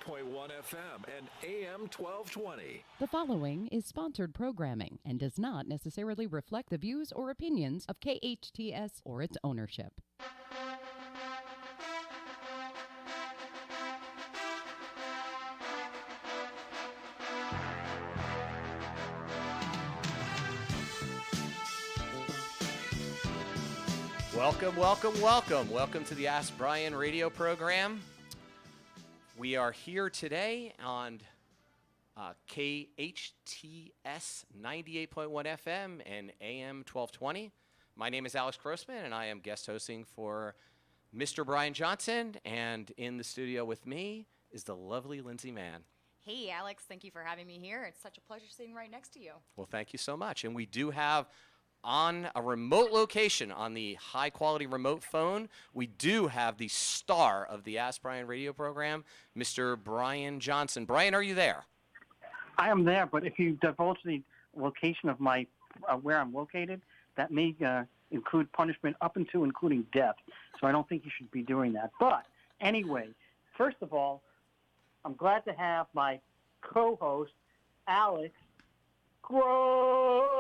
FM and AM 1220. The following is sponsored programming and does not necessarily reflect the views or opinions of KHTS or its ownership. Welcome to the Ask Brien radio program. We are here today on KHTS 98.1 FM and AM 1220. My name is Alex Grossman, and I am guest hosting for Mr. Brien Johnson. And in the studio with me is the lovely Lindsay Mann. Hey, Alex. Thank you for having me here. It's such a pleasure sitting right next to you. Well, thank you so much. And we do have on a remote location, on the high-quality remote phone, we do have the star of the Ask Brien radio program, Mr. Brien Johnson. Brien, are you there? I am there, but if you divulge the location of my where I'm located, that may include punishment up until including death. So I don't think you should be doing that. But anyway, first of all, I'm glad to have my co-host, Alex Grossman,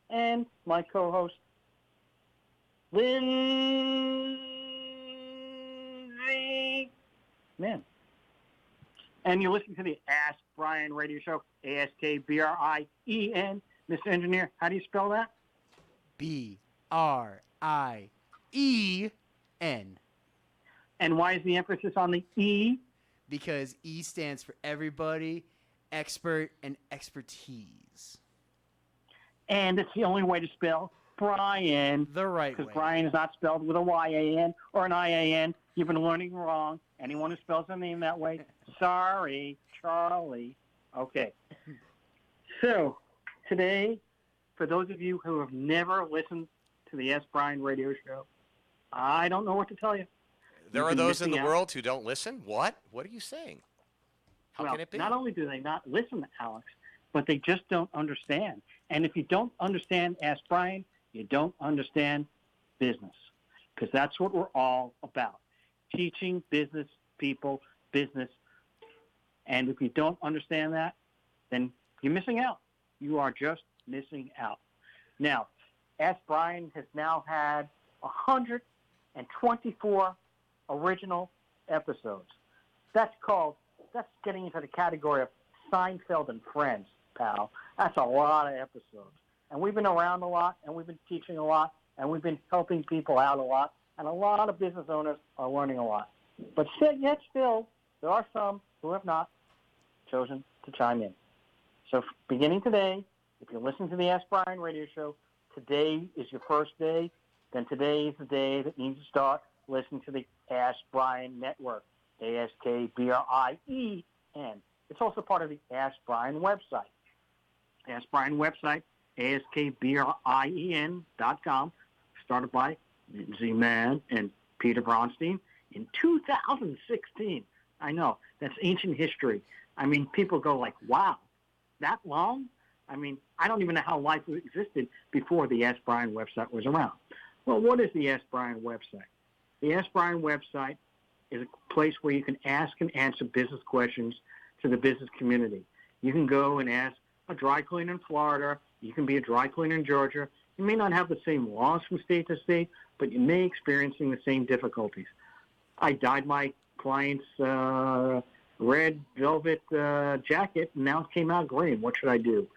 and my co-host, Lindsay Mann. And you're listening to the Ask Brien radio show, ASKBRIEN. Mr. Engineer, how do you spell that? BRIEN. And why is the emphasis on the E? Because E stands for everybody, expert, and expertise. And it's the only way to spell Brien. The right way. Because Brien is not spelled with a Y-A-N or an I-A-N. You've been learning wrong. Anyone who spells their name that way, sorry, Charlie. Okay. So, today, for those of you who have never listened to the Ask Brien radio show, I don't know what to tell you. There are those in the world who don't listen? What? What are you saying? How can it be? Not only do they not listen, Alex, but they just don't understand. And if you don't understand Ask Brien, you don't understand business, because that's what we're all about, teaching business people business. And if you don't understand that, then you're missing out. You are just missing out. Now, Ask Brien has now had 124 original episodes. That's getting into the category of Seinfeld and Friends, pal. That's a lot of episodes. And we've been around a lot, and we've been teaching a lot, and we've been helping people out a lot, and a lot of business owners are learning a lot. But yet still, there are some who have not chosen to chime in. So beginning today, if you're listening to the Ask Brien radio show, today is your first day, then today is the day that you need to start listening to the Ask Brien Network, ASKBRIEN. It's also part of the Ask Brien website. Ask Brien website, ASKBRIEN.com, started by Lindsay Mann and Peter Bronstein in 2016. I know, that's ancient history. I mean, people go like, wow, that long? I mean, I don't even know how life existed before the Ask Brien website was around. Well, what is the Ask Brien website? The Ask Brien website is a place where you can ask and answer business questions to the business community. You can go and ask a dry cleaner in Florida. You can be a dry cleaner in Georgia. You may not have the same laws from state to state, but you may be experiencing the same difficulties. I dyed my client's red velvet jacket, and now it came out green. What should I do?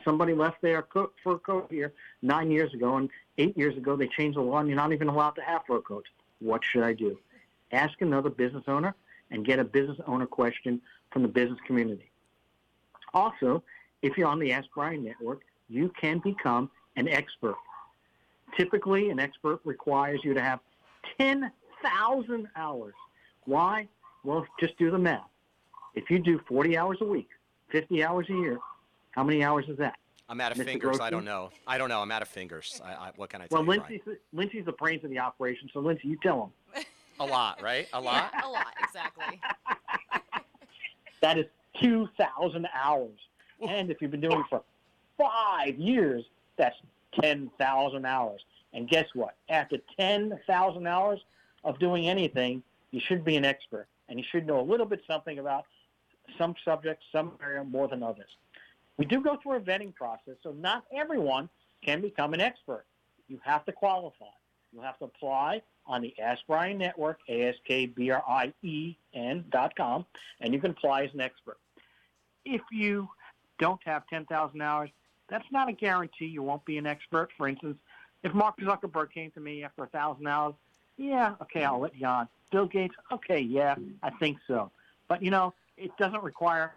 Somebody left their fur coat here 9 years ago, and 8 years ago they changed the law, and you're not even allowed to have fur coats. What should I do? Ask another business owner and get a business owner question from the business community. Also, if you're on the Ask Brien network, you can become an expert. Typically, an expert requires you to have 10,000 hours. Why? Well, just do the math. If you do 40 hours a week, 50 hours a year, how many hours is that? I'm out of Mr. fingers. Grossman? I don't know. I'm out of fingers. What can I tell Well, you, Lindsay's the brains of the operation, so Lindsay, you tell him. A lot, right? A lot? A lot, exactly. That is 2,000 hours. And if you've been doing it for 5 years, that's 10,000 hours. And guess what? After 10,000 hours of doing anything, you should be an expert. And you should know a little bit something about some subjects, some area more than others. We do go through a vetting process, so not everyone can become an expert. You have to qualify. You have to apply on the Ask Brien Network, AskBrien.com, and you can apply as an expert. If you don't have 10,000 hours, that's not a guarantee you won't be an expert. For instance, if Mark Zuckerberg came to me after 1,000 hours, yeah, okay, I'll let you on. Bill Gates, okay, yeah, I think so. But, it doesn't require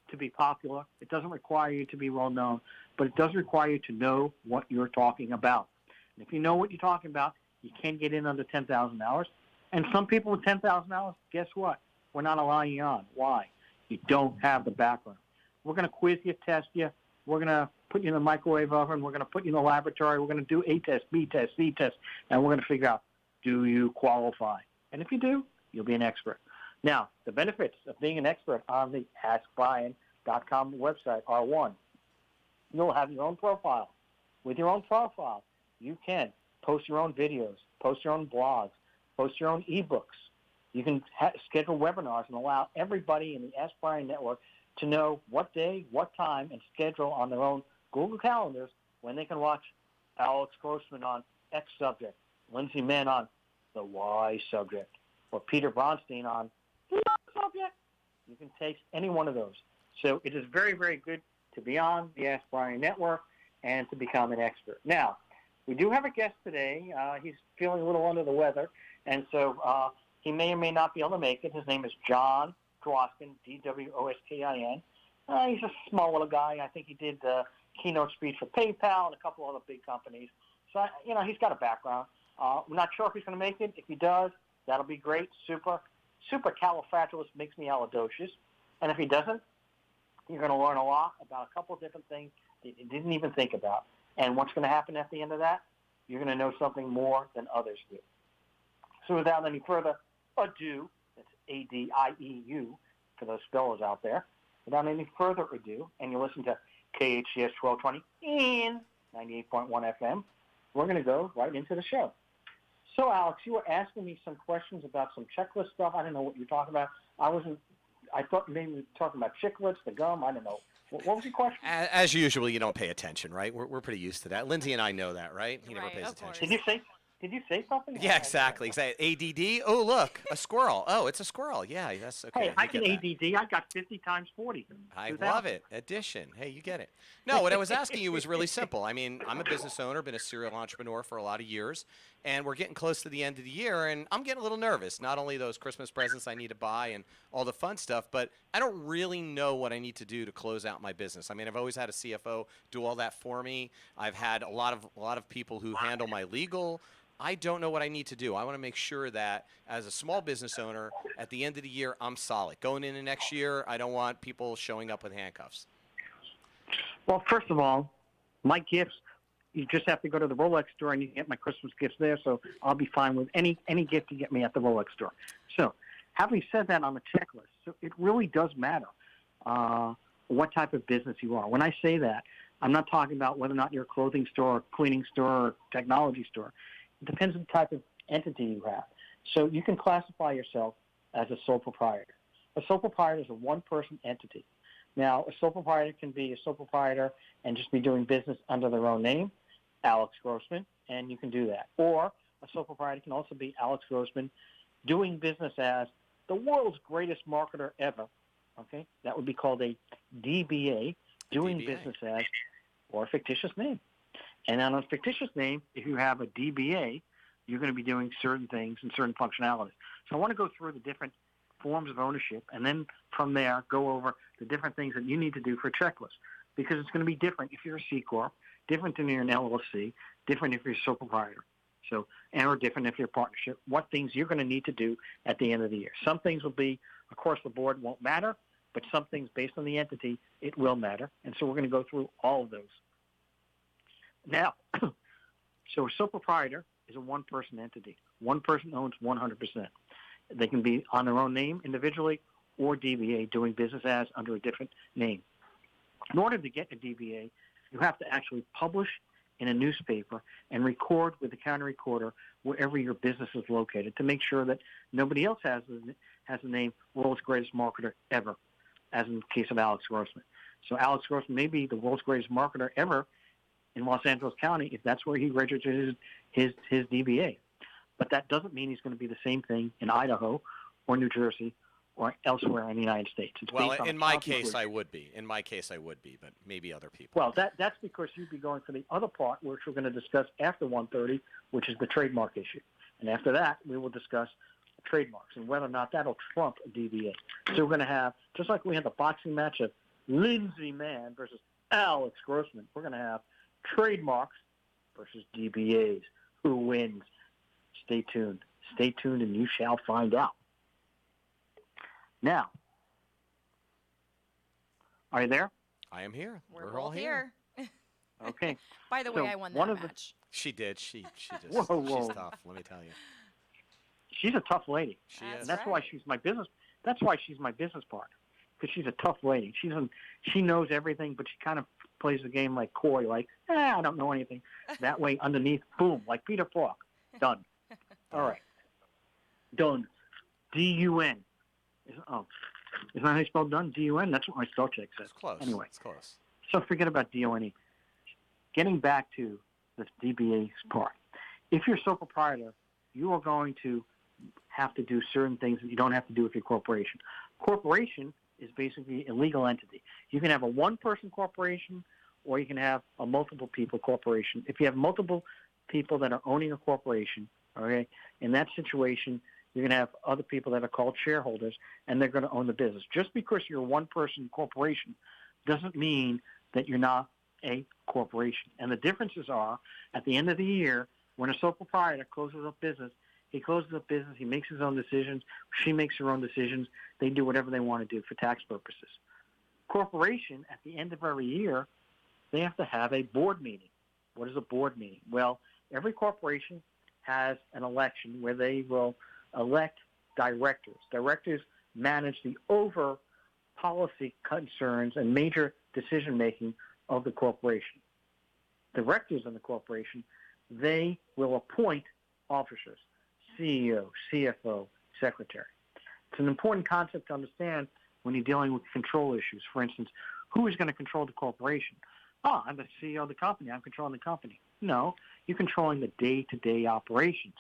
to be popular. It doesn't require you to be well known, but it does require you to know what you're talking about. And if you know what you're talking about, you can get in under 10,000 hours. And some people with 10,000 hours, guess what? We're not allowing you on. Why? You don't have the background. We're going to quiz you, test you. We're going to put you in the microwave oven. We're going to put you in the laboratory. We're going to do A test, B test, C test, and we're going to figure out, do you qualify? And if you do, you'll be an expert. Now, the benefits of being an expert on the AskBrien.com website are, one, you'll have your own profile. With your own profile, you can post your own videos, post your own blogs, post your own ebooks. You can schedule webinars and allow everybody in the Ask Brien Network to know what day, what time, and schedule on their own Google calendars when they can watch Alex Grossman on X subject, Lindsay Mann on the Y subject, or Peter Bronstein on the subject. You can take any one of those. So it is very, very good to be on the Ask Brien Network and to become an expert. Now, we do have a guest today. He's feeling a little under the weather, and so he may or may not be able to make it. His name is John Dwoskin, D-W-O-S-K-I-N. He's a small little guy. I think he did the keynote speech for PayPal and a couple other big companies. So, he's got a background. We're not sure if he's going to make it. If he does, that'll be great. Supercalifragilisticexpialidocious. And if he doesn't, you're going to learn a lot about a couple of different things that you didn't even think about. And what's going to happen at the end of that? You're going to know something more than others do. So without any further ado, that's A-D-I-E-U for those spellers out there. Without any further ado, and you listen to KHTS 1220 and 98.1 FM, we're going to go right into the show. So, Alex, you were asking me some questions about some checklist stuff. I didn't know what you were talking about. I thought maybe we were talking about chiclets, the gum. I don't know. What was your question? As usual, you don't pay attention, right? We're pretty used to that. Lindsay and I know that, right? He never Right, pays of attention. Did you say something? Yeah, exactly. ADD. Oh, look, a squirrel. Oh, it's a squirrel. Yeah, that's okay. Hey, I can ADD. I got 50 times 40. I love it. Addition. Hey, you get it. No, what I was asking you was really simple. I mean, I'm a business owner, been a serial entrepreneur for a lot of years, and we're getting close to the end of the year, and I'm getting a little nervous. Not only those Christmas presents I need to buy and all the fun stuff, but I don't really know what I need to do to close out my business. I mean, I've always had a CFO do all that for me. I've had a lot of people who handle my legal. I don't know what I need to do. I want to make sure that as a small business owner, at the end of the year, I'm solid. Going into next year, I don't want people showing up with handcuffs. Well, first of all, my gifts, you just have to go to the Rolex store and you can get my Christmas gifts there, so I'll be fine with any gift you get me at the Rolex store. So having said that on the checklist, so it really does matter what type of business you are. When I say that, I'm not talking about whether or not you're a clothing store, or cleaning store, or technology store. It depends on the type of entity you have. So you can classify yourself as a sole proprietor. A sole proprietor is a one-person entity. Now, a sole proprietor can be a sole proprietor and just be doing business under their own name, Alex Grossman, and you can do that. Or a sole proprietor can also be Alex Grossman doing business as the world's greatest marketer ever. Okay? That would be called a DBA, doing business as, or a fictitious name. And on a fictitious name, if you have a DBA, you're going to be doing certain things and certain functionalities. So I want to go through the different forms of ownership and then from there go over the different things that you need to do for a checklist, because it's going to be different if you're a C Corp, different if you're an LLC, different if you're a sole proprietor, or different if you're a partnership, what things you're going to need to do at the end of the year. Some things will be, across the board, won't matter, but some things based on the entity, it will matter. And so we're going to go through all of those. Now, so a sole proprietor is a one-person entity. One person owns 100%. They can be on their own name individually or DBA, doing business as under a different name. In order to get a DBA, you have to actually publish in a newspaper and record with the county recorder wherever your business is located to make sure that nobody else has the name world's greatest marketer ever, as in the case of Alex Grossman. So Alex Grossman may be the world's greatest marketer ever in Los Angeles County if that's where he registered his DBA. But that doesn't mean he's going to be the same thing in Idaho or New Jersey or elsewhere in the United States. It's Well, based on in a my concentration. case, I would be. In my case, I would be, but maybe other people. Well, that's because you'd be going for the other part, which we're going to discuss after 1:30, which is the trademark issue. And after that, we will discuss trademarks and whether or not that'll trump a DBA. So we're going to have, just like we had the boxing match of Lindsey Mann versus Alex Grossman, we're going to have trademarks versus DBAs. Who wins? Stay tuned. Stay tuned, and you shall find out. Now, are you there? I am here. We're all both here. Okay. By the way, I won that match. She did. She just. Whoa. She's tough. Let me tell you. She's a tough lady. She That's is. That's why right. she's my business. That's why she's my business partner, because she's a tough lady. She knows everything, but she kind of plays the game like coy, like I don't know anything. That way, underneath, boom, like Peter Falk, done. All right, done. D-U-N. Isn't that how you spell done? D-U-N. That's what my spell check says. It's close. Anyway, It's close. so forget about D-O-N-E. Getting back to the DBA's part, if you're sole proprietor, you are going to have to do certain things that you don't have to do with your corporation. Corporation is basically a legal entity. You can have a one-person corporation, or you can have a multiple people corporation. If you have multiple people that are owning a corporation, okay, in that situation, you're going to have other people that are called shareholders, and they're going to own the business. Just because you're a one-person corporation doesn't mean that you're not a corporation. And the differences are, at the end of the year, when a sole proprietor closes up business, he closes up business, he makes his own decisions, she makes her own decisions, they do whatever they want to do for tax purposes. Corporation, at the end of every year, they have to have a board meeting. What is a board meeting? Well, every corporation has an election where they will elect directors. Directors manage the over policy concerns and major decision-making of the corporation. Directors in the corporation, they will appoint officers, CEO, CFO, secretary. It's an important concept to understand when you're dealing with control issues. For instance, who is going to control the corporation? Oh, I'm the CEO of the company. I'm controlling the company. No, you're controlling the day-to-day operations.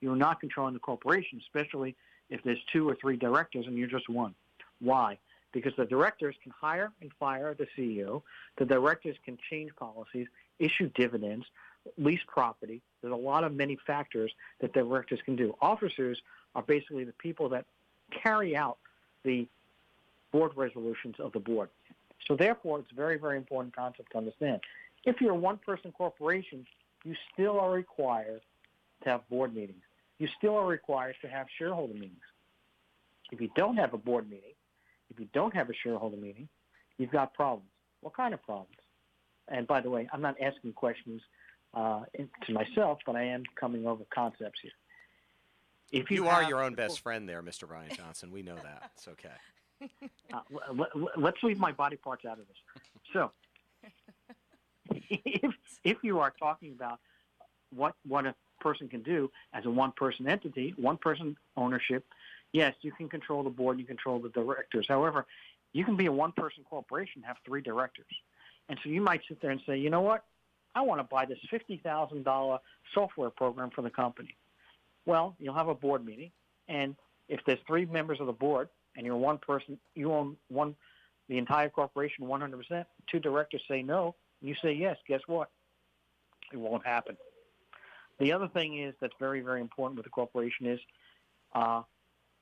You're not controlling the corporation, especially if there's 2 or 3 directors and you're just one. Why? Because the directors can hire and fire the CEO. The directors can change policies, issue dividends, lease property. There's a lot of many factors that directors can do. Officers are basically the people that carry out the board resolutions of the board. So therefore, it's a very, very important concept to understand. If you're a one-person corporation, you still are required to have board meetings. You still are required to have shareholder meetings. If you don't have a board meeting, if you don't have a shareholder meeting, you've got problems. What kind of problems? And by the way, I'm not asking questions to myself, but I am coming over concepts here. If You are have- your own best friend there, Mr. Brien Johnson. We know that. It's okay. Let's leave my body parts out of this. So, if you are talking about what a person can do as a one-person entity, one-person ownership, yes, you can control the board, you control the directors. However, you can be a one-person corporation, have 3 directors. And so you might sit there and say, you know what? I want to buy this $50,000 software program for the company. Well, you'll have a board meeting, and if there's 3 members of the board and you're one person, you own the entire corporation 100%, 2 directors say no, and you say yes, guess what? It won't happen. The other thing is that's very, very important with a corporation is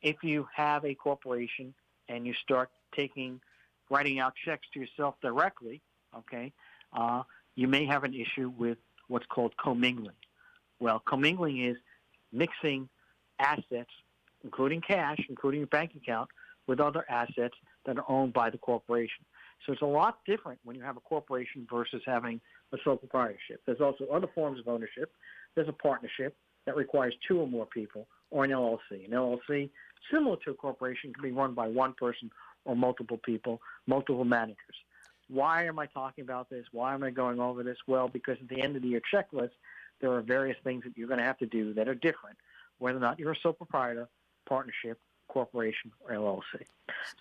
if you have a corporation and you start writing out checks to yourself directly, okay, you may have an issue with what's called commingling. Well, commingling is mixing assets, including cash, including your bank account, with other assets that are owned by the corporation. So it's a lot different when you have a corporation versus having a sole proprietorship. There's also other forms of ownership. There's a partnership that requires 2 or more people, or an LLC. An LLC, similar to a corporation, can be run by one person or multiple people, multiple managers. Why am I talking about this? Why am I going over this? Well, because at the end of the year checklist, there are various things that you're going to have to do that are different, whether or not you're a sole proprietor, partnership, corporation, or LLC.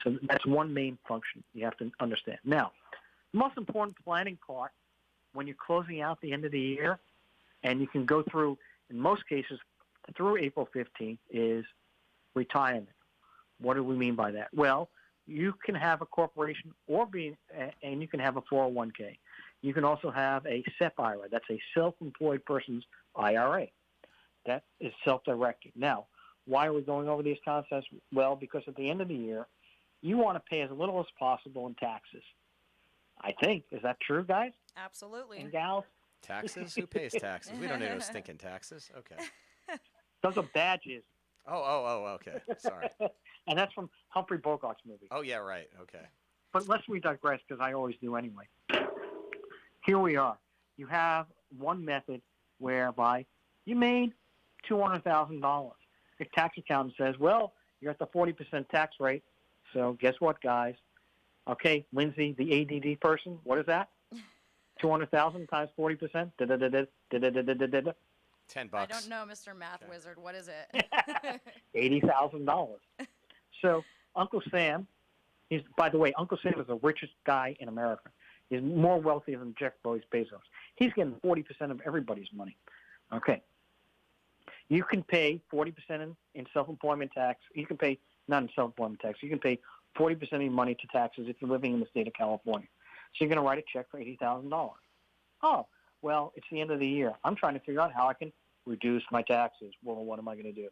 So that's one main function you have to understand. Now, the most important planning part when you're closing out the end of the year, and you can go through, in most cases, through April 15th, is retirement. What do we mean by that? Well, you can have a corporation and you can have a 401k. You can also have a SEP IRA. That's a self-employed person's IRA. That is self-directed. Now, why are we going over these concepts? Well, because at the end of the year, you want to pay as little as possible in taxes. I think. Is that true, guys Absolutely. and gals? Taxes? Who pays taxes? We don't need no stinking taxes. Okay. Those are badges. Okay. Sorry. And that's from Humphrey Bogart's movie. Oh, yeah, right. Okay. But lest we digress, because I always do anyway. Here we are. You have one method whereby you made $200,000. Your tax accountant says, well, you're at the 40% tax rate. So guess what, guys? Okay, Lindsay, the ADD person, what is that? 200,000 times 40%? $10. I don't know, Mr. Math Wizard. What is it? $80,000. So Uncle Sam, by the way, Uncle Sam is the richest guy in America. He's more wealthy than Jeff Bezos. He's getting 40% of everybody's money. Okay. You can pay 40% in self-employment tax. You can pay, not in self-employment tax, you can pay 40% of your money to taxes if you're living in the state of California. So you're going to write a check for $80,000. Oh, well, it's the end of the year. I'm trying to figure out how I can reduce my taxes. Well, what am I going to do?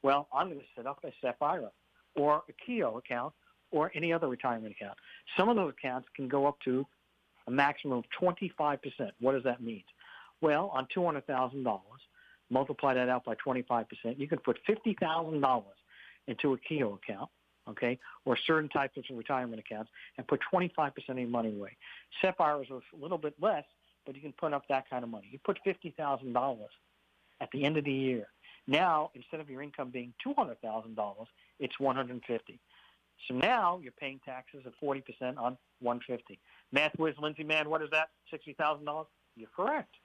Well, I'm going to set up a SEP IRA or a KEO account or any other retirement account. Some of those accounts can go up to a maximum of 25%. What does that mean? Well, on $200,000, multiply that out by 25%, you can put $50,000 into a KEO account, okay, or certain types of retirement accounts, and put 25% of your money away. SEP IRAs are a little bit less, but you can put up that kind of money. You put $50,000 at the end of the year. Now, instead of your income being $200,000, it's $150,000. So now you're paying taxes of 40% on $150,000. Math whiz, Lindsay, man, what is that? $60,000? You're correct.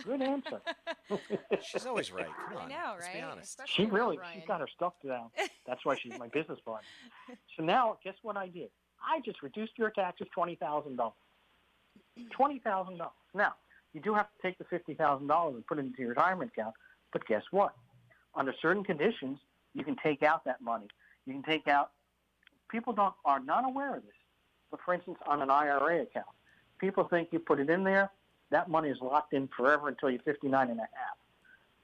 Good answer. She's always right. Come on. I know, Let's right? be honest. Especially She's got her stuff down. That's why she's my business partner. So now, guess what I did? I just reduced your taxes $20,000. $20,000. Now, you do have to take the $50,000 and put it into your retirement account, but guess what? Under certain conditions, you can take out that money. You can take out, people are not aware of this, but for instance, on an IRA account, people think you put it in there, that money is locked in forever until you're 59 and a half.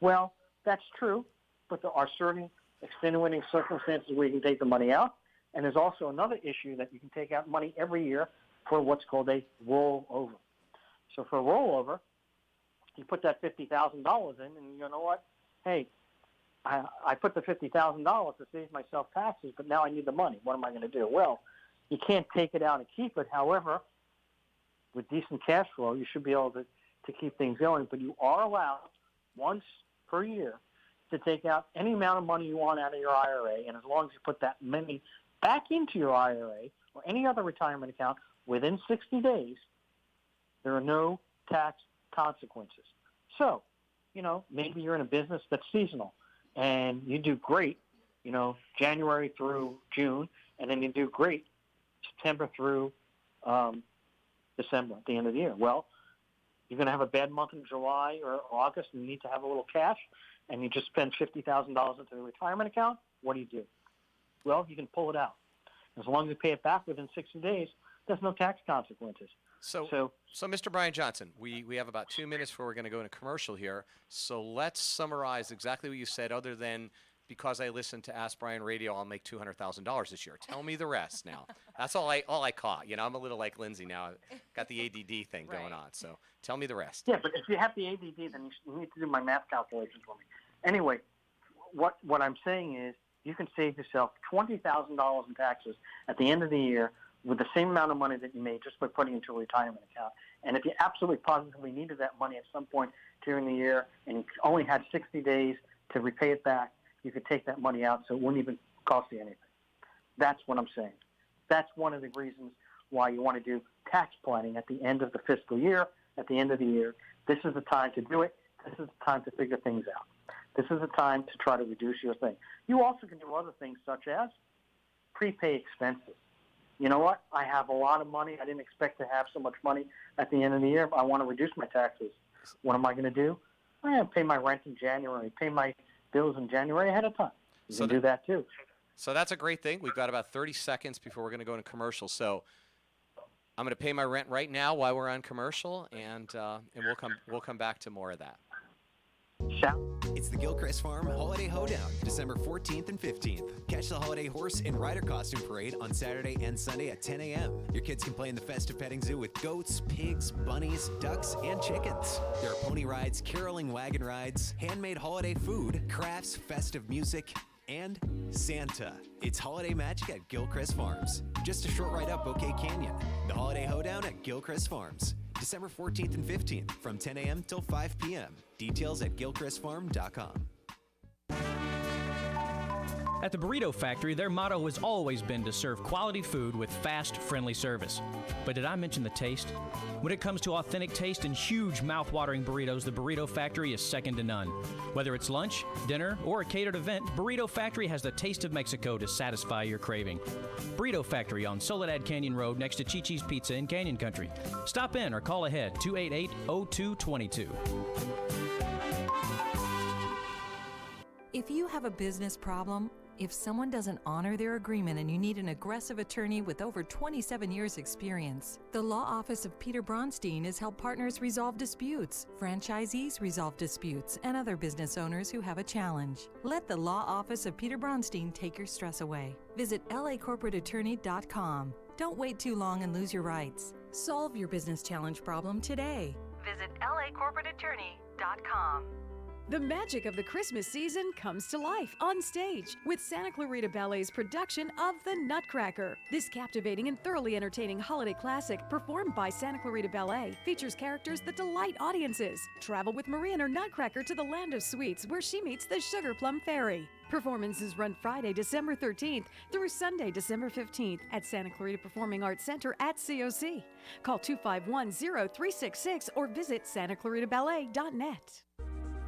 Well, that's true, but there are certain extenuating circumstances where you can take the money out, and there's also another issue that you can take out money every year for what's called a rollover. So for a rollover, you put that $50,000 in, and you know what? Hey, I put the $50,000 to save myself taxes, but now I need the money. What am I going to do? Well, you can't take it out and keep it. However, with decent cash flow, you should be able to keep things going. But you are allowed once per year to take out any amount of money you want out of your IRA, and as long as you put that money back into your IRA or any other retirement account within 60 days, there are no tax consequences. So, maybe you're in a business that's seasonal, and you do great, January through June, and then you do great September through December at the end of the year. Well, you're going to have a bad month in July or August, and you need to have a little cash, and you just spend $50,000 into the retirement account. What do? Well, you can pull it out. As long as you pay it back within 60 days, there's no tax consequences. So Mr. Brien Johnson, we have about 2 minutes before we're going to go into commercial here. So let's summarize exactly what you said, other than because I listened to Ask Brien Radio, I'll make $200,000 this year. Tell me the rest now. That's all I caught. I'm a little like Lindsay now. I've got the ADD thing going on. So tell me the rest. Yeah, but if you have the ADD, then you need to do my math calculations for me. Anyway, what I'm saying is you can save yourself $20,000 in taxes at the end of the year with the same amount of money that you made just by putting into a retirement account. And if you absolutely positively needed that money at some point during the year and you only had 60 days to repay it back, you could take that money out so it wouldn't even cost you anything. That's what I'm saying. That's one of the reasons why you want to do tax planning at the end of the fiscal year, at the end of the year. This is the time to do it. This is the time to figure things out. This is the time to try to reduce your thing. You also can do other things such as prepay expenses. You know what? I have a lot of money. I didn't expect to have so much money at the end of the year. I want to reduce my taxes. What am I going to do? I'm going to pay my rent in January, pay my bills in January ahead of time. You can do that too. So that's a great thing. We've got about 30 seconds before we're going to go into commercial. So I'm going to pay my rent right now while we're on commercial, and we'll come back to more of that. It's the Gilchrist Farm Holiday Hoedown, December 14th and 15th. Catch the holiday horse and rider costume parade on Saturday and Sunday at 10 a.m. Your kids can play in the festive petting zoo with goats, pigs, bunnies, ducks, and chickens. There are pony rides, caroling wagon rides, handmade holiday food, crafts, festive music, and Santa. It's holiday magic at Gilchrist Farms. Just a short ride up Bouquet Canyon. The Holiday Hoedown at Gilchrist Farms, December 14th and 15th from 10 a.m. till 5 p.m. Details at gilchristfarm.com. At the Burrito Factory, their motto has always been to serve quality food with fast, friendly service. But did I mention the taste? When it comes to authentic taste and huge mouth-watering burritos, the Burrito Factory is second to none. Whether it's lunch, dinner, or a catered event, Burrito Factory has the taste of Mexico to satisfy your craving. Burrito Factory on Soledad Canyon Road next to Chi-Chi's Pizza in Canyon Country. Stop in or call ahead 288-0222. If you have a business problem, if someone doesn't honor their agreement and you need an aggressive attorney with over 27 years experience, the Law Office of Peter Bronstein has helped partners resolve disputes, franchisees resolve disputes, and other business owners who have a challenge. Let the Law Office of Peter Bronstein take your stress away. Visit lacorporateattorney.com. Don't wait too long and lose your rights. Solve your business challenge problem today. Visit lacorporateattorney.com. The magic of the Christmas season comes to life on stage with Santa Clarita Ballet's production of The Nutcracker. This captivating and thoroughly entertaining holiday classic, performed by Santa Clarita Ballet, features characters that delight audiences. Travel with Marie and her Nutcracker to the land of sweets, where she meets the Sugar Plum Fairy. Performances run Friday, December 13th through Sunday, December 15th at Santa Clarita Performing Arts Center at COC. Call 251-0366 or visit santaclaritaballet.net.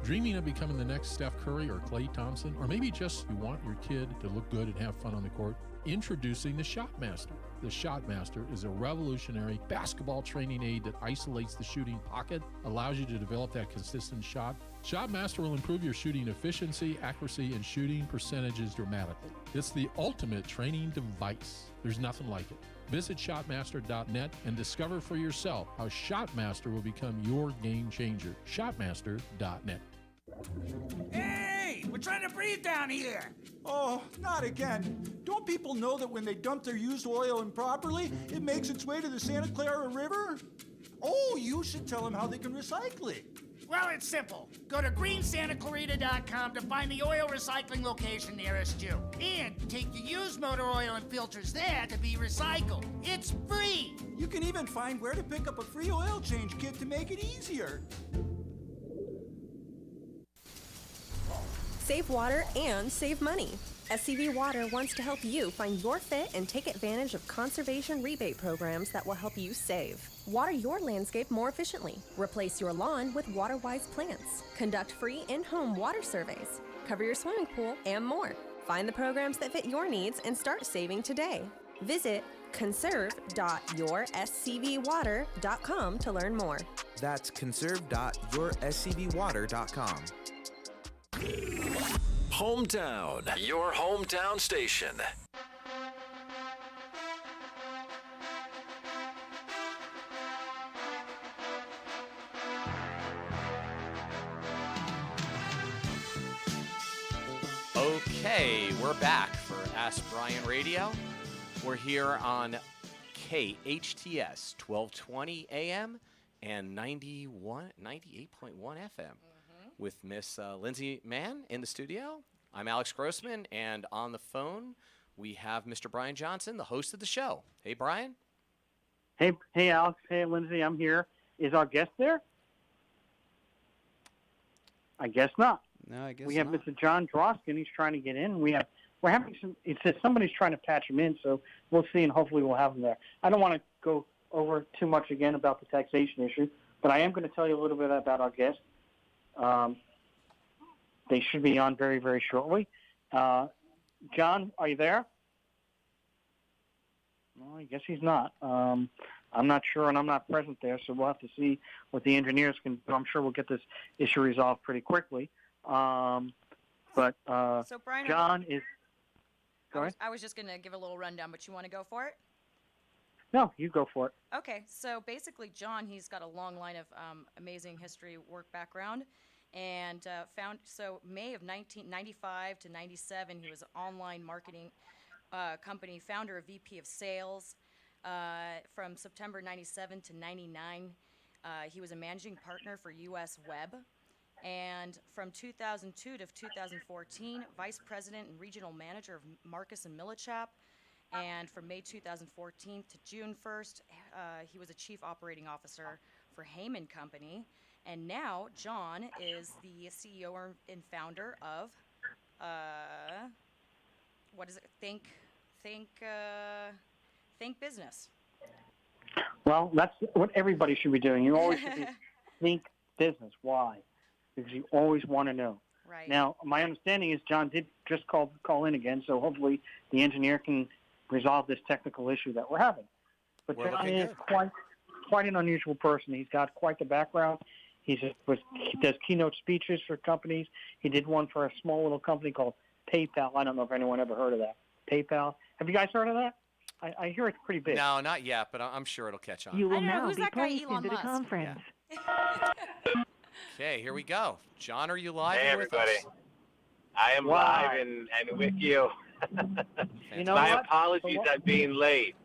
Dreaming of becoming the next Steph Curry or Klay Thompson, or maybe just you want your kid to look good and have fun on the court? Introducing the Shotmaster. The Shotmaster is a revolutionary basketball training aid that isolates the shooting pocket, allows you to develop that consistent shot. Shotmaster will improve your shooting efficiency, accuracy, and shooting percentages dramatically. It's the ultimate training device. There's nothing like it. Visit shotmaster.net and discover for yourself how Shotmaster will become your game changer. Shotmaster.net. Hey, we're trying to breathe down here. Oh, not again. Don't people know that when they dump their used oil improperly, it makes its way to the Santa Clara River? Oh, you should tell them how they can recycle it. Well, it's simple. Go to greensantaclarita.com to find the oil recycling location nearest you. And take the used motor oil and filters there to be recycled. It's free. You can even find where to pick up a free oil change kit to make it easier. Save water and save money. SCV Water wants to help you find your fit and take advantage of conservation rebate programs that will help you save. Water your landscape more efficiently. Replace your lawn with water-wise plants. Conduct free in-home water surveys. Cover your swimming pool and more. Find the programs that fit your needs and start saving today. Visit conserve.yourscvwater.com to learn more. That's conserve.yourscvwater.com. Hometown, your hometown station. Okay, we're back for Ask Brien Radio. We're here on KHTS 1220 AM and 98.1 FM. With Miss Lindsay Mann in the studio. I'm Alex Grossman, and on the phone we have Mr. Brien Johnson, the host of the show. Hey, Brien. Hey, Alex. Hey, Lindsay. I'm here. Is our guest there? I guess not. No, I guess we have not. Mr. John Droskin. He's trying to get in. We have we're having some. It says somebody's trying to patch him in, so we'll see, and hopefully we'll have him there. I don't want to go over too much again about the taxation issue, but I am going to tell you a little bit about our guests. They should be on very, very shortly. John, are you there? Well, I guess he's not. I'm not sure, and I'm not present there, so we'll have to see what the engineers can do. I'm sure we'll get this issue resolved pretty quickly. So, Brian, John is... Go ahead. I was just going to give a little rundown, but you want to go for it? No, you go for it. Okay, so basically, John, he's got a long line of amazing history work background, and May of 1995 to 97, he was an online marketing company founder, a VP of sales. From September 97 to 99, he was a managing partner for US Web, and from 2002 to 2014, vice president and regional manager of Marcus and Millichap. And from May 2014 to June 1st, he was a chief operating officer for Heyman Company. And now John is the CEO and founder of, Think Business. Well, that's what everybody should be doing. You always should be think business. Why? Because you always want to know. Right. Now, my understanding is John did just call in again, so hopefully the engineer can resolve this technical issue that we're having. But John is quite an unusual person. He's got quite the background. He does keynote speeches for companies. He did one for a small little company called PayPal. I don't know if anyone ever heard of that. PayPal. Have you guys heard of that? I hear it's pretty big. No, not yet, but I'm sure it'll catch on. You will now be placed into the conference. Yeah. Okay, here we go. John, are you live? Hey, everybody. I am live and with you. You know My what? apologies on being late.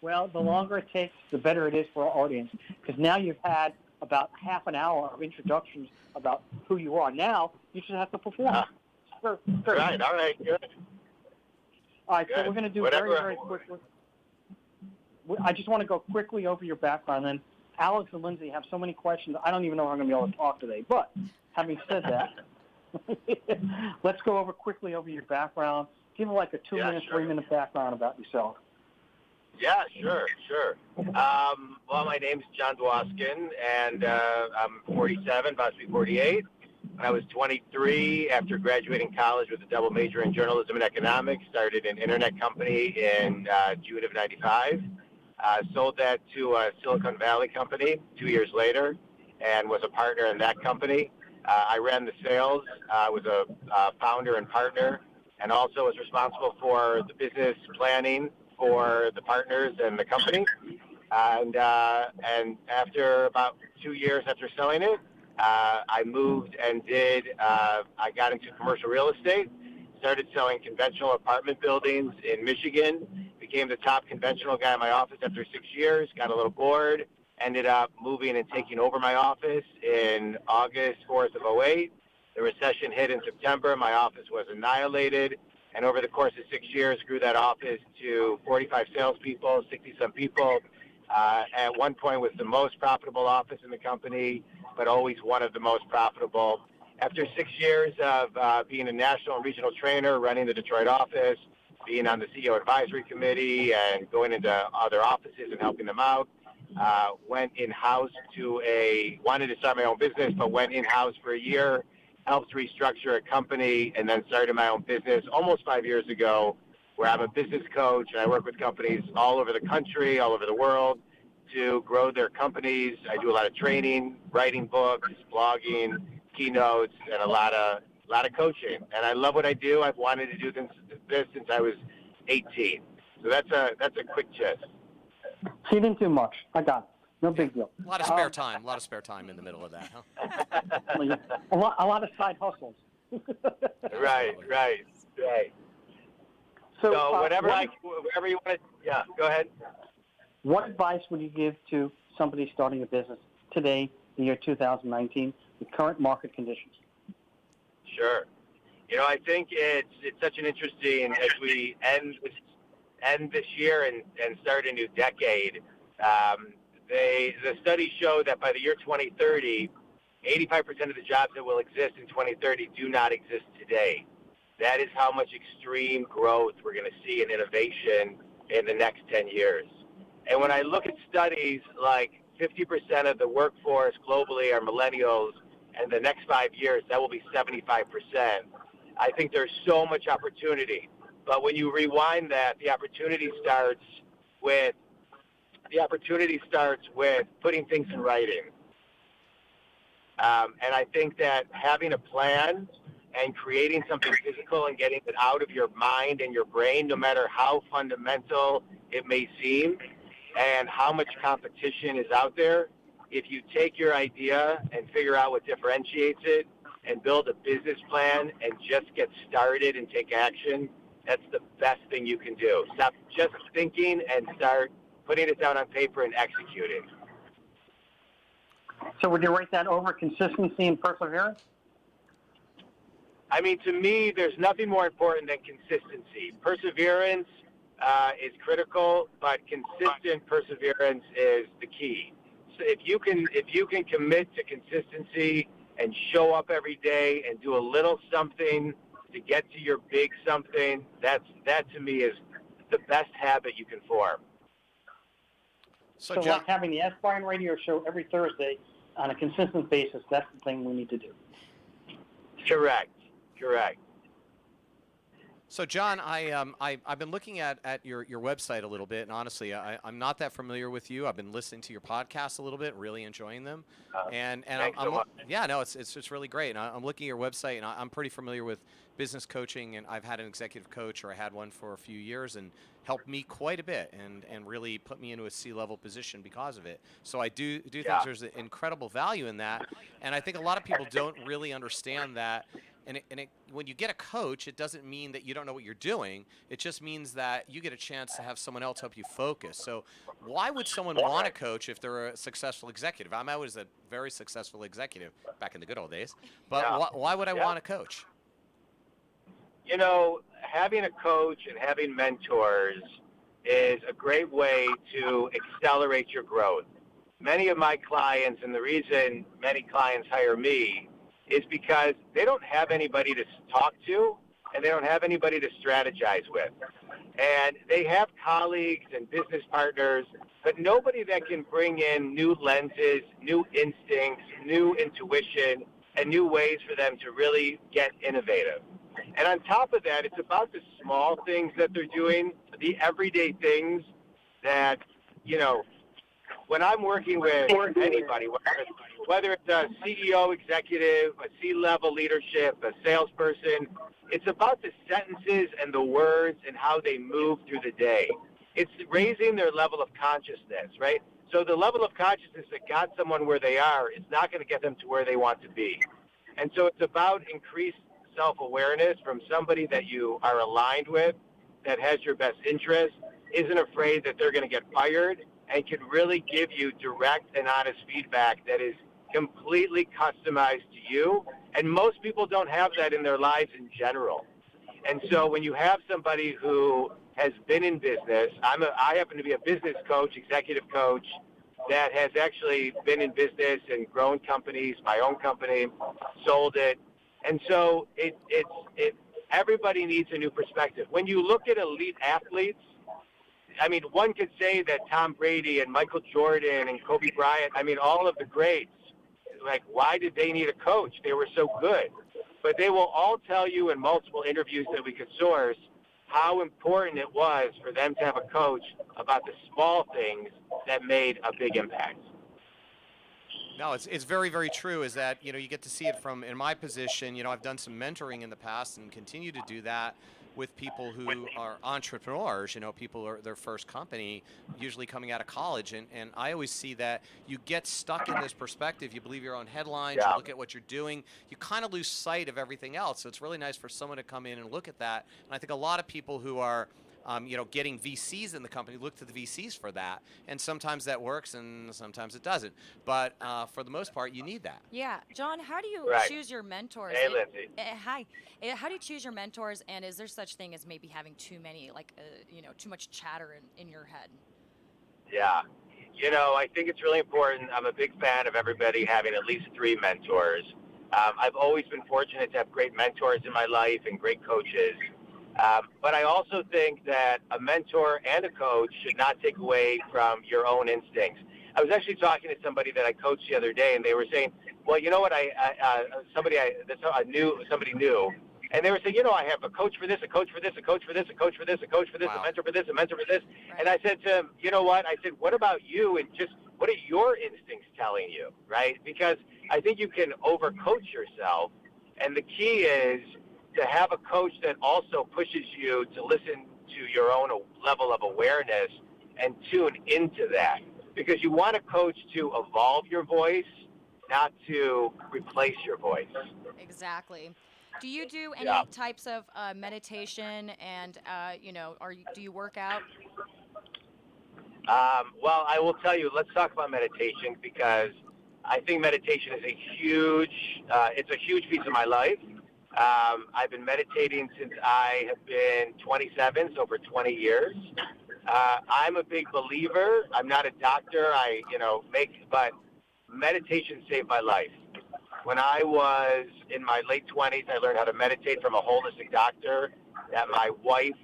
Well, the longer it takes, the better it is for our audience, because now you've had about half an hour of introductions about who you are. Now you just have to perform. Right, all right, good. All right, good. So we're going to do very, very quickly. I just want to go quickly over your background. Then Alex and Lindsay have so many questions. I don't even know if I'm going to be able to talk today. But having said that, let's go quickly over your background. Give me like a 2-minute, 3-minute background about yourself. Yeah, sure. Well, my name's John Dwoskin, and I'm 47, about to be 48. When I was 23, after graduating college with a double major in journalism and economics, started an internet company in June of 95. Sold that to a Silicon Valley company 2 years later and was a partner in that company. I ran the sales, was a founder and partner, and also was responsible for the business planning for the partners and the company. And after about 2 years after selling it, I moved and I got into commercial real estate, started selling conventional apartment buildings in Michigan, became the top conventional guy in my office after 6 years, got a little bored, ended up moving and taking over my office in August 4th of 08. The recession hit in September. My office was annihilated. And over the course of 6 years, grew that office to 45 salespeople, 60-some people. At one point was the most profitable office in the company, but always one of the most profitable. After 6 years of being a national and regional trainer, running the Detroit office, being on the CEO advisory committee and going into other offices and helping them out, went in-house wanted to start my own business, but went in-house for a year, helped restructure a company, and then started my own business almost 5 years ago, where I'm a business coach and I work with companies all over the country, all over the world to grow their companies. I do a lot of training, writing books, blogging, keynotes, and a lot of coaching. And I love what I do. I've wanted to do this since I was 18. So that's a quick gist. So you didn't do much. I got it. No big deal. A lot of spare time. A lot of spare time in the middle of that, huh? a lot of side hustles. Right. So whatever you want to, yeah, go ahead. What advice would you give to somebody starting a business today, the year 2019, with current market conditions? Sure. I think it's such an interesting, as we end this year and start a new decade, the studies show that by the year 2030, 85% of the jobs that will exist in 2030 do not exist today. that is how much extreme growth we're going to see in innovation in the next 10 years. And when I look at studies like 50% of the workforce globally are millennials, and the next 5 years, that will be 75%. I think there's so much opportunity. But when you rewind that, the opportunity starts with putting things in writing. And I think that having a plan and creating something physical and getting it out of your mind and your brain, no matter how fundamental it may seem, and how much competition is out there, if you take your idea and figure out what differentiates it and build a business plan and just get started and take action, that's the best thing you can do. Stop just thinking and start putting it down on paper and executing. So would you rate that over consistency and perseverance? I mean, to me, there's nothing more important than consistency. Perseverance is critical, but consistent perseverance is the key. So if you can commit to consistency and show up every day and do a little something to get to your big something, that to me is the best habit you can form. So like having the Ask Brien radio show every Thursday on a consistent basis, that's the thing we need to do. Correct. So, John, I've been looking at your website a little bit, and honestly, I'm not that familiar with you. I've been listening to your podcasts a little bit, really enjoying them. It's really great. And I'm looking at your website, and I'm pretty familiar with business coaching, and I've had an executive coach, or I had one for a few years, and helped me quite a bit, and really put me into a C-level position because of it. So I do think there's an incredible value in that, and I think a lot of people don't really understand that. And when you get a coach, it doesn't mean that you don't know what you're doing. It just means that you get a chance to have someone else help you focus. So why would someone want a coach if they're a successful executive? I was a very successful executive back in the good old days. But why would I want a coach? You know, having a coach and having mentors is a great way to accelerate your growth. Many of my clients, and the reason many clients hire me, is because they don't have anybody to talk to, and they don't have anybody to strategize with. And they have colleagues and business partners, but nobody that can bring in new lenses, new instincts, new intuition, and new ways for them to really get innovative. And on top of that, it's about the small things that they're doing, the everyday things that, you know, when I'm working with anybody, whether it's a CEO executive, a C-level leadership, a salesperson, it's about the sentences and the words and how they move through the day. It's raising their level of consciousness, right? So the level of consciousness that got someone where they are is not going to get them to where they want to be. And so it's about increased self-awareness from somebody that you are aligned with, that has your best interest, isn't afraid that they're going to get fired, and can really give you direct and honest feedback that is completely customized to you. And most people don't have that in their lives in general. And so when you have somebody who has been in business, I happen to be a business coach, executive coach, that has actually been in business and grown companies, my own company, sold it. And so everybody needs a new perspective. When you look at elite athletes, I mean, one could say that Tom Brady and Michael Jordan and Kobe Bryant, I mean, all of the greats, like, why did they need a coach? They were so good. But they will all tell you in multiple interviews that we could source how important it was for them to have a coach about the small things that made a big impact. No, it's very, very true, is that, you know, you get to see it from, in my position, you know, I've done some mentoring in the past and continue to do that with people who are entrepreneurs, you know, people are their first company, usually coming out of college. And I always see that you get stuck in this perspective. You believe your own headlines, you look at what you're doing, you kind of lose sight of everything else. So it's really nice for someone to come in and look at that. And I think a lot of people who are, you know, getting VCs in the company look to the VCs for that. And sometimes that works and sometimes it doesn't. But for the most part, you need that. Yeah. John, how do you choose your mentors? Hey, Lindsay. Hi. How do you choose your mentors, and is there such thing as maybe having too many, like, you know, too much chatter in your head? Yeah. You know, I think it's really important. I'm a big fan of everybody having at least 3 mentors. I've always been fortunate to have great mentors in my life and great coaches. But I also think that a mentor and a coach should not take away from your own instincts. I was actually talking to somebody that I coached the other day, and they were saying, well, you know what, somebody new, and they were saying, I have a coach for this, a coach for this, a coach for this, a coach for this, a coach for this, a mentor for this, a mentor for this. Right. And I said to him, you know what? I said, what about you? And just what are your instincts telling you, right? Because I think you can overcoach yourself. And the key is to have a coach that also pushes you to listen to your own level of awareness and tune into that. Because you want a coach to evolve your voice, not to replace your voice. Exactly. Do you do any types of meditation and, do you work out? Well, I will tell you, let's talk about meditation because I think meditation is it's a huge piece of my life. I've been meditating since I have been 27, so for 20 years. I'm a big believer. I'm not a doctor. But meditation saved my life. When I was in my late 20s, I learned how to meditate from a holistic doctor that my wife,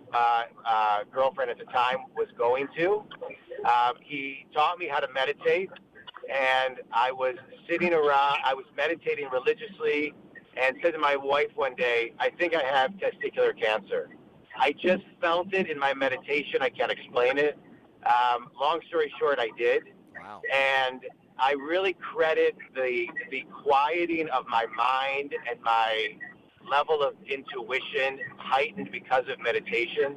girlfriend at the time, was going to. He taught me how to meditate, and I was meditating religiously and said to my wife one day, I think I have testicular cancer. I just felt it in my meditation. I can't explain it. Long story short, I did. Wow. And I really credit the quieting of my mind and my level of intuition heightened because of meditation.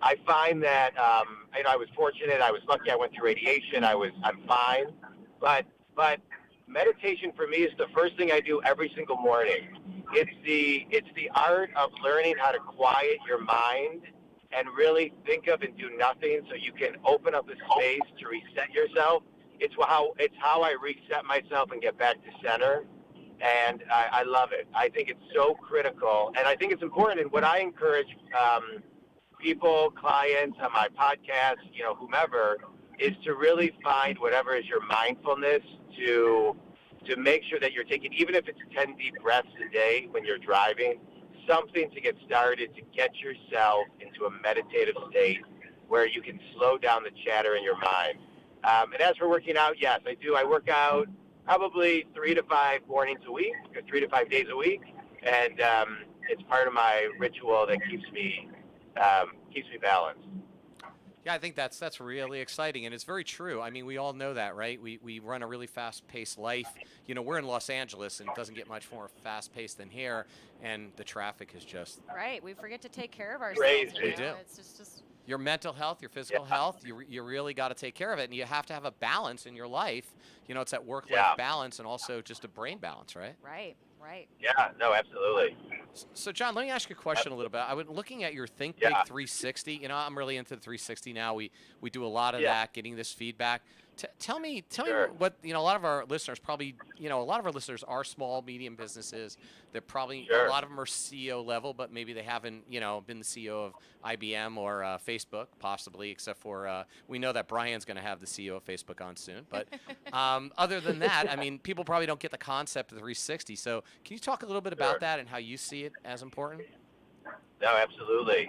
I find that I was fortunate. I was lucky. I went through radiation. I'm fine. But meditation for me is the first thing I do every single morning. It's the art of learning how to quiet your mind and really think of and do nothing so you can open up the space to reset yourself. It's how I reset myself and get back to center, and I love it. I think it's so critical, and I think it's important. And what I encourage people, clients on my podcast, whomever, is to really find whatever is your mindfulness to make sure that you're taking, even if it's 10 deep breaths a day when you're driving, something to get started to get yourself into a meditative state where you can slow down the chatter in your mind. And as for working out, yes, I do. I work out probably 3 to 5 mornings a week, or 3 to 5 days a week, and it's part of my ritual that keeps me balanced. Yeah, I think that's really exciting, and it's very true. I mean, we all know that, right? We run a really fast-paced life. We're in Los Angeles, and it doesn't get much more fast-paced than here, and the traffic is just... Right, we forget to take care of ourselves. Crazy. We do. It's just... Your mental health, your physical health, you really got to take care of it, and you have to have a balance in your life. It's that work-life balance and also just a brain balance, right? Right. Yeah, no, absolutely. So, John, let me ask you a question a little bit. I was looking at your Think Big 360. I'm really into the 360 now. We do a lot of that, getting this feedback. Tell me what, a lot of our listeners probably, a lot of our listeners are small, medium businesses. They're probably, a lot of them are CEO level, but maybe they haven't, been the CEO of IBM or Facebook, possibly, except for, we know that Brian's going to have the CEO of Facebook on soon. But other than that, I mean, people probably don't get the concept of the 360. So can you talk a little bit about that and how you see it as important? No, absolutely.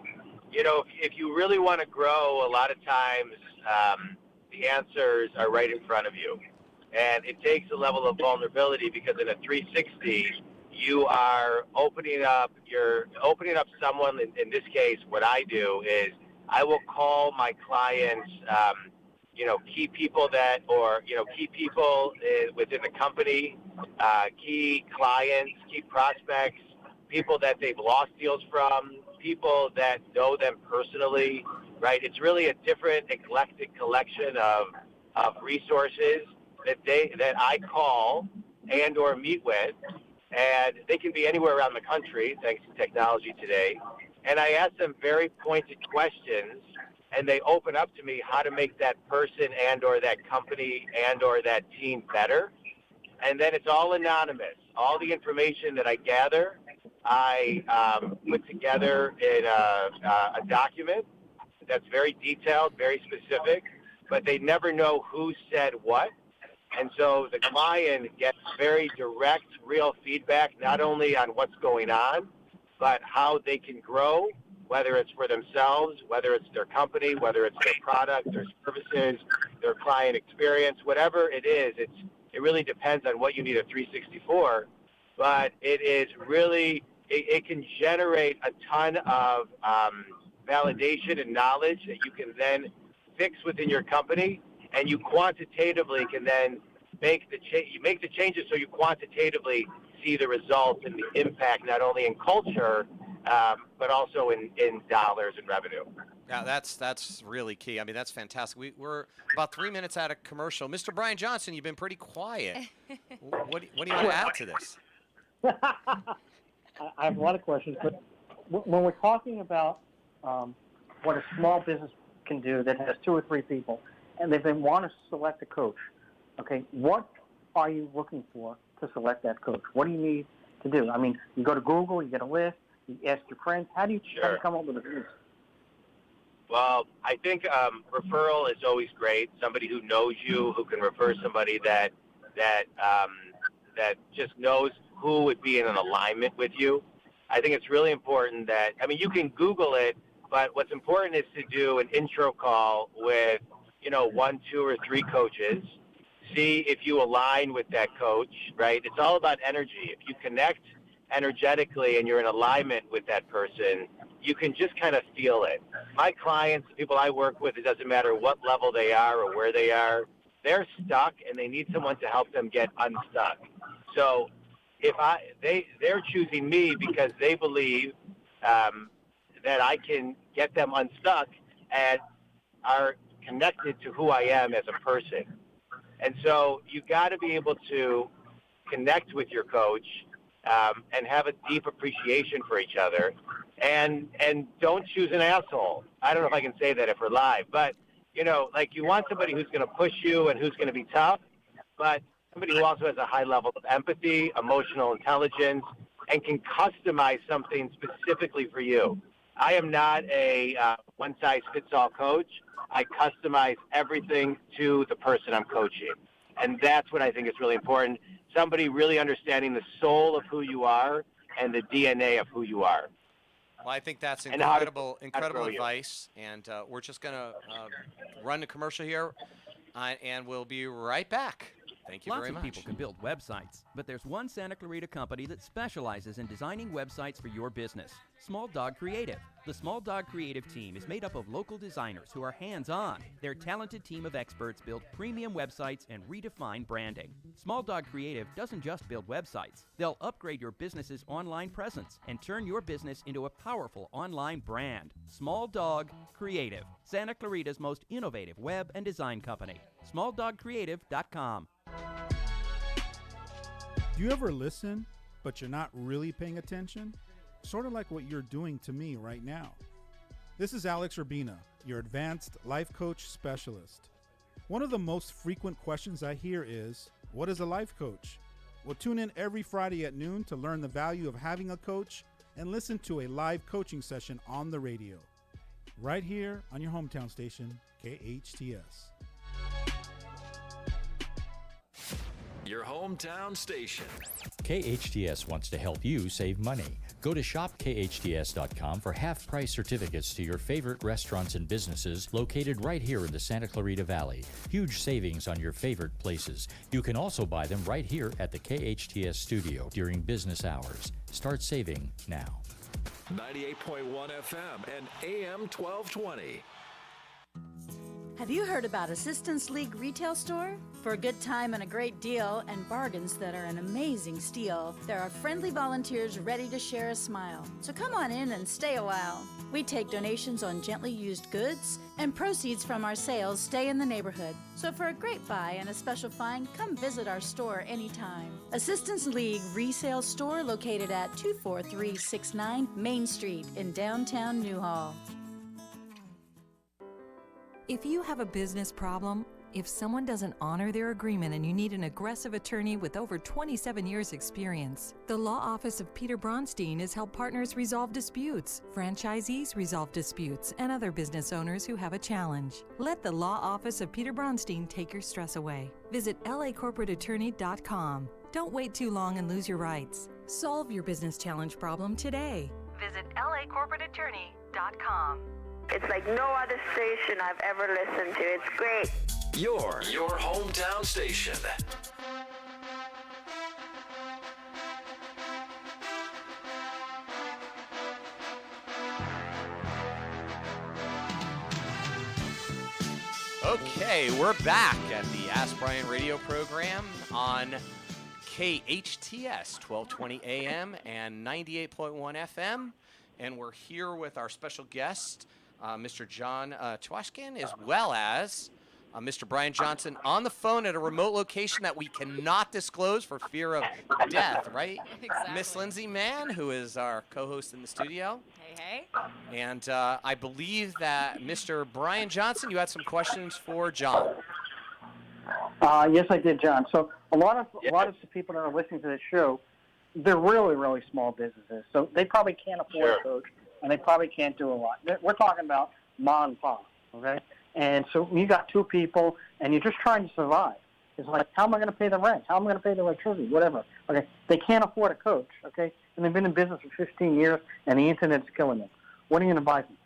If you really want to grow, a lot of times, the answers are right in front of you. And it takes a level of vulnerability because in a 360, you are opening up someone. In this case, what I do is I will call my clients, key people within the company, key clients, key prospects, people that they've lost deals from, people that know them personally, right? It's really a different eclectic collection of resources that I call and or meet with, and they can be anywhere around the country thanks to technology today. And I ask them very pointed questions, and they open up to me how to make that person and or that company and or that team better. And then it's all anonymous. All the information that I gather, I put together in a document that's very detailed, very specific, but they never know who said what. And so the client gets very direct, real feedback, not only on what's going on, but how they can grow, whether it's for themselves, whether it's their company, whether it's their product, their services, their client experience, whatever it is. It really depends on what you need a 364, but it is really, it can generate a ton of validation and knowledge that you can then fix within your company, and you quantitatively can then make the changes so you quantitatively see the results and the impact not only in culture, but also in dollars and revenue. Yeah, that's really key. I mean, that's fantastic. We're about 3 minutes out of commercial. Mr. Brien Johnson, you've been pretty quiet. What do you want to add to this? I have a lot of questions, but when we're talking about what a small business can do that has 2 or 3 people, and they want to select a coach, okay, what are you looking for to select that coach? What do you need to do? I mean, you go to Google, you get a list, you ask your friends. How do you come up with a list? Well, I think referral is always great. Somebody who knows you, who can refer somebody that just knows who would be in an alignment with you. I think it's really important that, I mean, you can Google it, but what's important is to do an intro call with, 1, 2, or 3 coaches. See if you align with that coach, right? It's all about energy. If you connect energetically and you're in alignment with that person, you can just kind of feel it. My clients, the people I work with, it doesn't matter what level they are or where they are, they're stuck and they need someone to help them get unstuck. So they're choosing me because they believe that I can get them unstuck and are connected to who I am as a person. And so you got to be able to connect with your coach and have a deep appreciation for each other, and don't choose an asshole. I don't know if I can say that if we're live, but you want somebody who's going to push you and who's going to be tough, but somebody who also has a high level of empathy, emotional intelligence, and can customize something specifically for you. I am not a one-size-fits-all coach. I customize everything to the person I'm coaching. And that's what I think is really important. Somebody really understanding the soul of who you are and the DNA of who you are. Well, I think that's incredible advice. And we're just going to run the commercial here, and we'll be right back. Thank you very much. Lots of people can build websites, but there's one Santa Clarita company that specializes in designing websites for your business. Small Dog Creative. The Small Dog Creative team is made up of local designers who are hands-on. Their talented team of experts build premium websites and redefine branding. Small Dog Creative doesn't just build websites. They'll upgrade your business's online presence and turn your business into a powerful online brand. Small Dog Creative, Santa Clarita's most innovative web and design company. SmallDogCreative.com. Do you ever listen, but you're not really paying attention? Sort of like what you're doing to me right now. This is Alex Urbina, your advanced life coach specialist. One of the most frequent questions I hear is, what is a life coach? Well, tune in every Friday at noon to learn the value of having a coach and listen to a live coaching session on the radio. Right here on your hometown station, KHTS. Your hometown station. KHTS wants to help you save money. Go to shopkhts.com for half-price certificates to your favorite restaurants and businesses located right here in the Santa Clarita Valley. Huge savings on your favorite places. You can also buy them right here at the KHTS studio during business hours. Start saving now. 98.1 FM and AM 1220. Have you heard about Assistance League Retail Store? For a good time and a great deal and bargains that are an amazing steal, there are friendly volunteers ready to share a smile. So come on in and stay a while. We take donations on gently used goods, and proceeds from our sales stay in the neighborhood. So for a great buy and a special find, come visit our store anytime. Assistance League Resale Store located at 24369 Main Street in downtown Newhall. If you have a business problem, If someone doesn't honor their agreement and you need an aggressive attorney with over 27 years experience, the law office of Peter Bronstein has helped partners resolve disputes, franchisees resolve disputes, and other business owners who have a challenge. Let the law office of Peter Bronstein take your stress away. Visit lacorporateattorney.com. Don't wait too long and lose your rights. Solve your business challenge problem today. Visit lacorporateattorney.com. It's like no other station I've ever listened to. It's great. Your hometown station. Okay, we're back at the Ask Brien radio program on KHTS 1220 AM and 98.1 FM. And we're here with our special guest, Mr. John Twashkin, as well as Mr. Brien Johnson on the phone at a remote location that we cannot disclose for fear of death, right? Exactly. Miss Lindsay Mann, who is our co-host in the studio. Hey. And I believe that Mr. Brien Johnson, you had some questions for John. Yes, I did, John. So a lot of the people that are listening to this show, they're really, really small businesses. So they probably can't afford a coach, and they probably can't do a lot. We're talking about mom and pop, okay? And so you got two people, and you're just trying to survive. It's like, how am I going to pay the rent? How am I going to pay the electricity? Whatever. Okay, they can't afford a coach, okay? And they've been in business for 15 years, and the Internet's killing them. What are you going to advise them?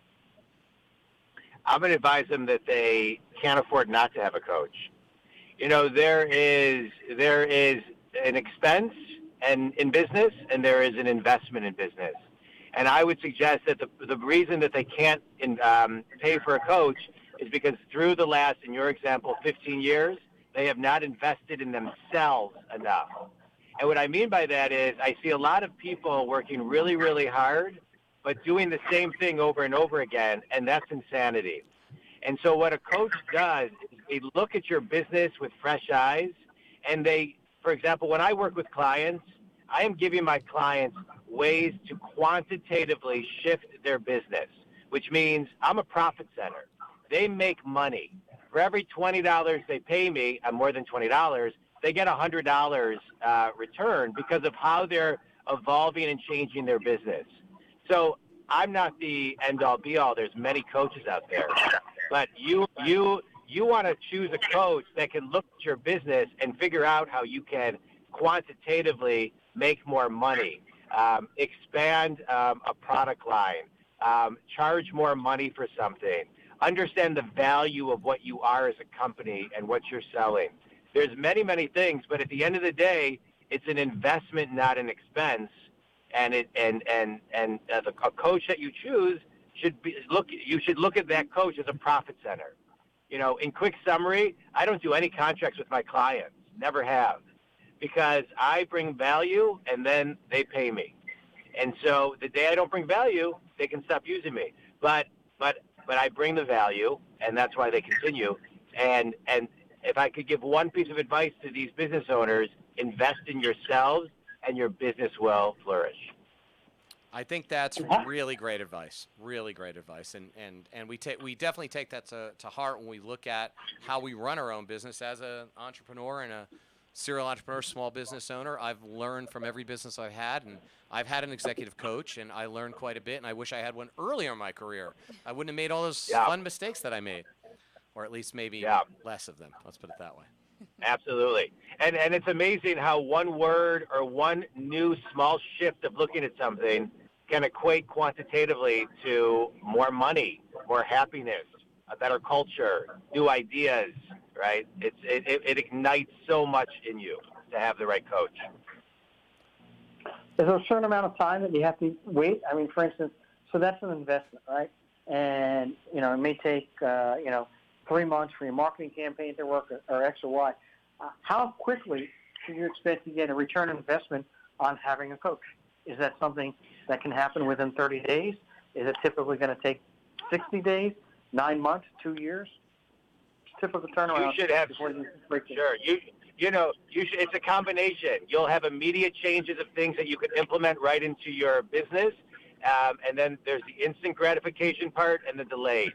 I'm going to advise them that they can't afford not to have a coach. You know, there is an expense in business, and there is an investment in business. And I would suggest that the reason that they can't pay for a coach is because through the last, in your example, 15 years, they have not invested in themselves enough. And what I mean by that is I see a lot of people working really, really hard, but doing the same thing over and over again, and that's insanity. And so what a coach does is they look at your business with fresh eyes, and they, for example, when I work with clients, I am giving my clients ways to quantitatively shift their business, which means I'm a profit center. They make money. For every $20 they pay me, more than $20, they get $100 return because of how they're evolving and changing their business. So I'm not the end-all, be-all. There's many coaches out there. But you want to choose a coach that can look at your business and figure out how you can quantitatively make more money, expand a product line, charge more money for something, understand the value of what you are as a company and what you're selling. There's many, many things, but at the end of the day, it's an investment, not an expense. And a coach that you choose you should look at that coach as a profit center. You know, in quick summary, I don't do any contracts with my clients, never have, because I bring value and then they pay me. And so the day I don't bring value, they can stop using me. But I bring the value, and that's why they continue. And if I could give one piece of advice to these business owners, invest in yourselves and your business will flourish. I think that's really great advice. Really great advice, and we definitely take that to heart when we look at how we run our own business as an entrepreneur and a serial entrepreneur, small business owner. I've learned from every business I've had, and I've had an executive coach, and I learned quite a bit. And I wish I had one earlier in my career. I wouldn't have made all those fun mistakes that I made, or at least maybe less of them. Let's put it that way. Absolutely. And it's amazing how one word or one new small shift of looking at something can equate quantitatively to more money, more happiness, a better culture, new ideas, right? It ignites so much in you to have the right coach. Is there a certain amount of time that you have to wait? I mean, for instance, so that's an investment, right? And, you know, it may take, 3 months for your marketing campaign to work or X or Y. How quickly should you expect to get a return on investment on having a coach? Is that something that can happen within 30 days? Is it typically going to take 60 days, 9 months, 2 years? Typical turnaround. You should have, it's a combination. You'll have immediate changes of things that you could implement right into your business. And then there's the instant gratification part and the delayed.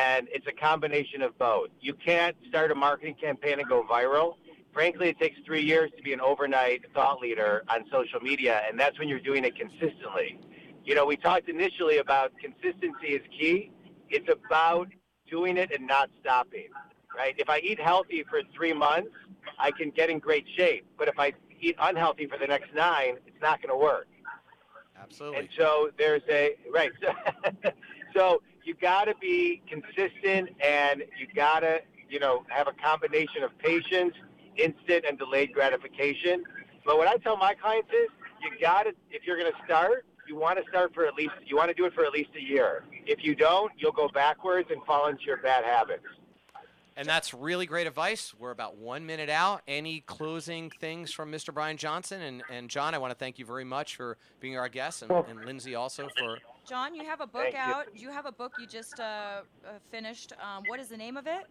And it's a combination of both. You can't start a marketing campaign and go viral. Frankly, it takes 3 years to be an overnight thought leader on social media, and that's when you're doing it consistently. You know, we talked initially about consistency is key. It's about doing it and not stopping, right? If I eat healthy for 3 months, I can get in great shape. But if I eat unhealthy for the next 9, it's not going to work. Absolutely. And so there's right. So you got to be consistent, and you got to, have a combination of patience, instant and delayed gratification. But what I tell my clients is, you got to, if you're going to start, you want to do it for at least a year. If you don't, you'll go backwards and fall into your bad habits. And that's really great advice. We're about 1 minute out. Any closing things from Mr. Brien Johnson? And John, I want to thank you very much for being our guest, and Lindsay also for... John, you have a book out. You have a book you just finished. What is the name of it?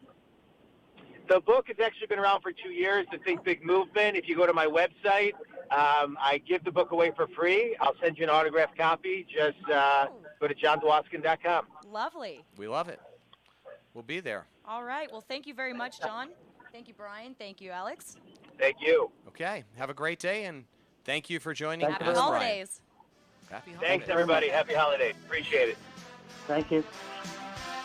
The book has actually been around for 2 years, The Think Big Movement. If you go to my website, I give the book away for free. I'll send you an autographed copy. Just go to johndwaskin.com. Lovely. We love it. We'll be there. All right. Well, thank you very much, John. Thank you, Brien. Thank you, Alex. Thank you. Okay. Have a great day, and thank you for joining us. Happy holidays. Happy holidays. Thanks, everybody. Happy holidays. Appreciate it. Thank you.